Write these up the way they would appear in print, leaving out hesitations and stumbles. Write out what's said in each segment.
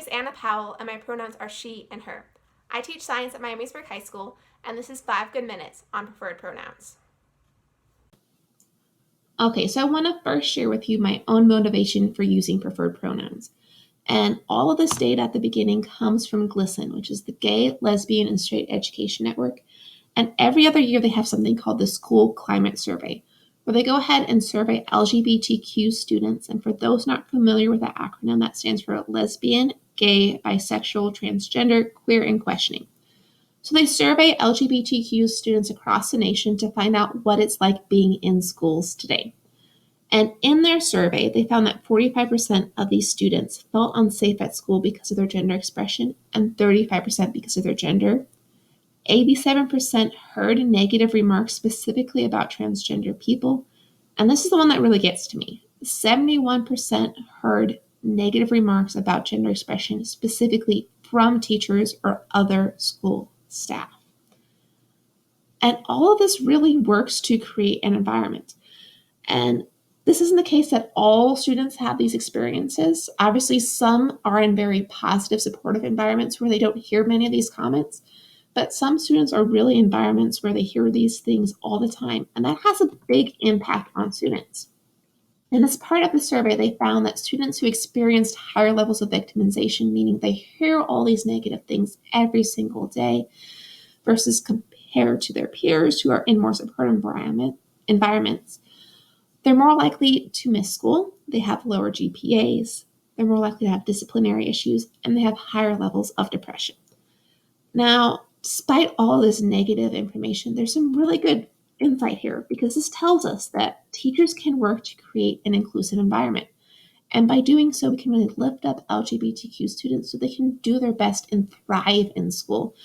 Anna Powell, and my pronouns are she and her. I teach science at Miamisburg High School, and this is 5 good minutes on preferred pronouns. Okay, so I want to first share with you my own motivation for using preferred pronouns. And all of this data at the beginning comes from GLSEN, which is the Gay, Lesbian, and Straight Education Network. And every other year, they have something called the School Climate Survey, where they go ahead and survey LGBTQ students. And for those not familiar with that acronym, that stands for lesbian, gay, bisexual, transgender, queer, and questioning. So they survey LGBTQ students across the nation to find out what it's like being in schools today. And in their survey, they found that 45% of these students felt unsafe at school because of their gender expression and 35% because of their gender. 87% heard negative remarks specifically about transgender people. And this is the one that really gets to me. 71% heard negative remarks about gender expression specifically from teachers or other school staff. And all of this really works to create an environment. And this isn't the case that all students have these experiences. Obviously, some are in very positive, supportive environments where they don't hear many of these comments, but some students are really in environments where they hear these things all the time, and that has a big impact on students. And as part of the survey, they found that students who experienced higher levels of victimization, meaning they hear all these negative things every single day, versus compared to their peers who are in more supportive environments, they're more likely to miss school, they have lower GPAs, they're more likely to have disciplinary issues, and they have higher levels of depression. Now, despite all this negative information, there's some really good insight here because this tells us that teachers can work to create an inclusive environment. And by doing so, we can really lift up LGBTQ students so they can do their best and thrive in school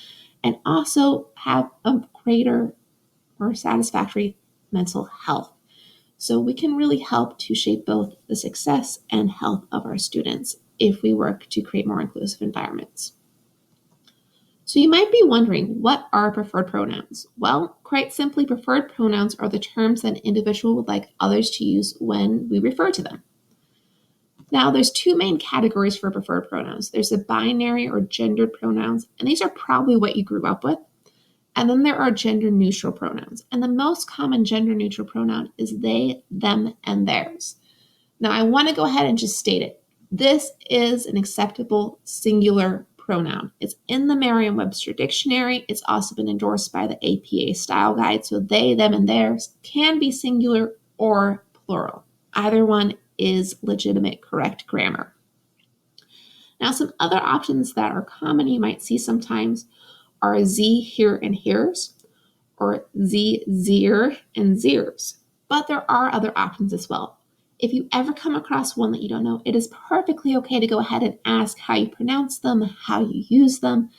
and also have a greater, more satisfactory mental health. So we can really help to shape both the success and health of our students if we work to create more inclusive environments. So you might be wondering, what are preferred pronouns? Well, quite simply, preferred pronouns are the terms that an individual would like others to use when we refer to them. Now, there's two main categories for preferred pronouns. There's the binary or gendered pronouns, and these are probably what you grew up with. And then there are gender neutral pronouns. And the most common gender neutral pronoun is they, them, and theirs. Now, I want to go ahead and just state it. This is an acceptable singular pronoun. It's in the Merriam-Webster dictionary. It's also been endorsed by the APA style guide. So they, them, and theirs can be singular or plural. Either one is legitimate, correct grammar. Now, some other options that are common you might see sometimes are ze, here, and heres, or ze, zir, and zirs. But there are other options as well. If you ever come across one that you don't know, it is perfectly okay to go ahead and ask how you pronounce them, how you use them.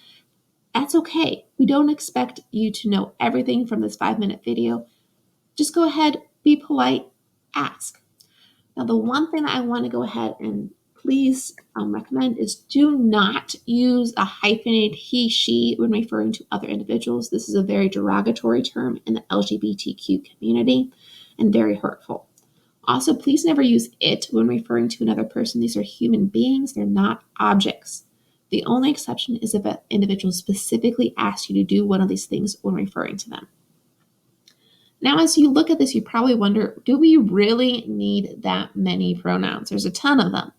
That's okay. We don't expect you to know everything from this 5-minute video. Just go ahead, be polite, ask. Now, the one thing that I want to go ahead and please recommend is do not use a hyphenated he, she when referring to other individuals. This is a very derogatory term in the LGBTQ community and very hurtful. Also, please never use it when referring to another person. These are human beings. They're not objects. The only exception is if an individual specifically asks you to do one of these things when referring to them. Now, as you look at this, you probably wonder, do we really need that many pronouns? There's a ton of them.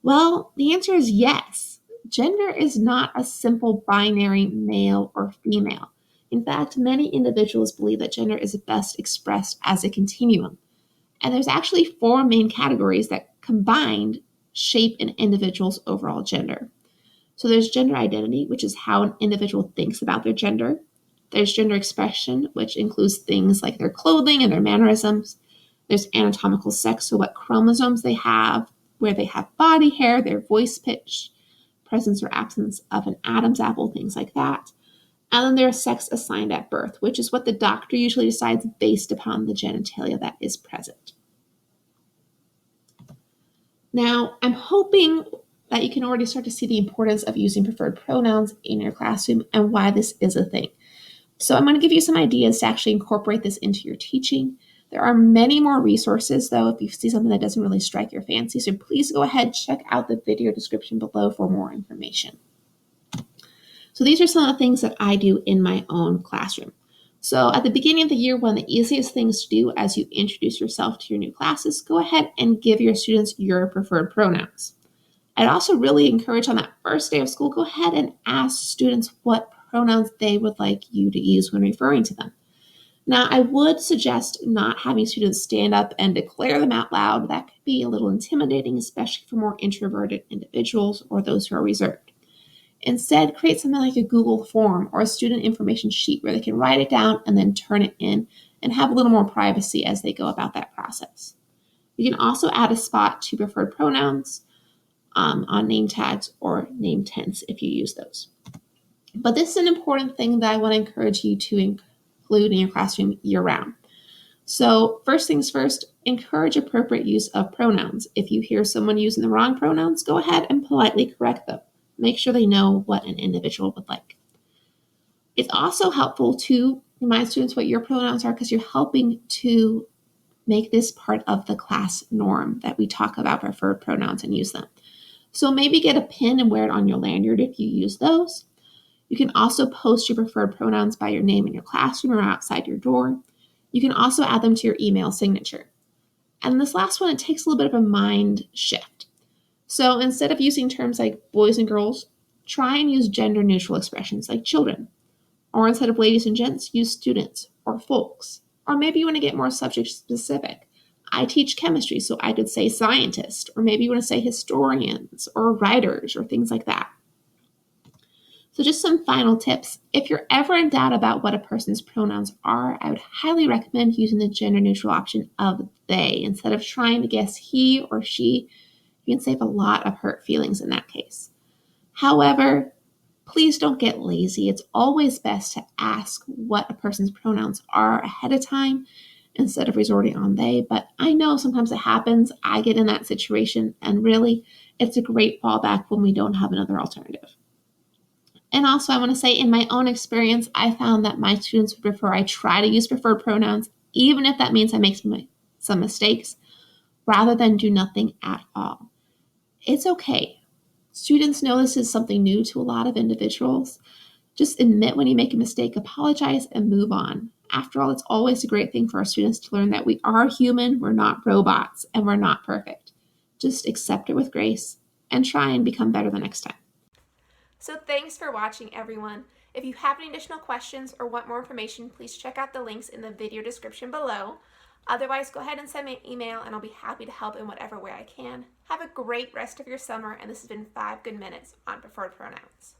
Well, the answer is yes. Gender is not a simple binary male or female. In fact, many individuals believe that gender is best expressed as a continuum. And there's actually 4 main categories that combined shape an individual's overall gender. So there's gender identity, which is how an individual thinks about their gender. There's gender expression, which includes things like their clothing and their mannerisms. There's anatomical sex, so what chromosomes they have, where they have body hair, their voice pitch, presence or absence of an Adam's apple, things like that. And then there's sex assigned at birth, which is what the doctor usually decides based upon the genitalia that is present. Now, I'm hoping that you can already start to see the importance of using preferred pronouns in your classroom and why this is a thing. So I'm going to give you some ideas to actually incorporate this into your teaching. There are many more resources, though, if you see something that doesn't really strike your fancy. So please go ahead, check out the video description below for more information. So these are some of the things that I do in my own classroom. So at the beginning of the year, one of the easiest things to do as you introduce yourself to your new classes, go ahead and give your students your preferred pronouns. I'd also really encourage on that first day of school, go ahead and ask students what pronouns they would like you to use when referring to them. Now, I would suggest not having students stand up and declare them out loud. That could be a little intimidating, especially for more introverted individuals or those who are reserved. Instead, create something like a Google form or a student information sheet where they can write it down and then turn it in and have a little more privacy as they go about that process. You can also add a spot to preferred pronouns on name tags or name tents if you use those. But this is an important thing that I want to encourage you to include in your classroom year-round. So first things first, encourage appropriate use of pronouns. If you hear someone using the wrong pronouns, go ahead and politely correct them. Make sure they know what an individual would like. It's also helpful to remind students what your pronouns are because you're helping to make this part of the class norm that we talk about preferred pronouns and use them. So maybe get a pin and wear it on your lanyard if you use those. You can also post your preferred pronouns by your name in your classroom or outside your door. You can also add them to your email signature. And this last one, it takes a little bit of a mind shift. So instead of using terms like boys and girls, try and use gender neutral expressions like children. Or instead of ladies and gents, use students or folks. Or maybe you want to get more subject specific. I teach chemistry, so I could say scientist, or maybe you want to say historians or writers or things like that. So just some final tips. If you're ever in doubt about what a person's pronouns are, I would highly recommend using the gender neutral option of they instead of trying to guess he or she. You can save a lot of hurt feelings in that case. However, please don't get lazy. It's always best to ask what a person's pronouns are ahead of time instead of resorting on they. But I know sometimes it happens. I get in that situation, and really, it's a great fallback when we don't have another alternative. And also, I want to say in my own experience, I found that my students would prefer I try to use preferred pronouns, even if that means I make some mistakes, rather than do nothing at all. It's okay. Students know this is something new to a lot of individuals. Just admit when you make a mistake, apologize, and move on. After all, it's always a great thing for our students to learn that we are human, we're not robots, and we're not perfect. Just accept it with grace and try and become better the next time. So thanks for watching, everyone. If you have any additional questions or want more information, please check out the links in the video description below. Otherwise, go ahead and send me an email and I'll be happy to help in whatever way I can. Have a great rest of your summer, and this has been 5 Good Minutes on Preferred Pronouns.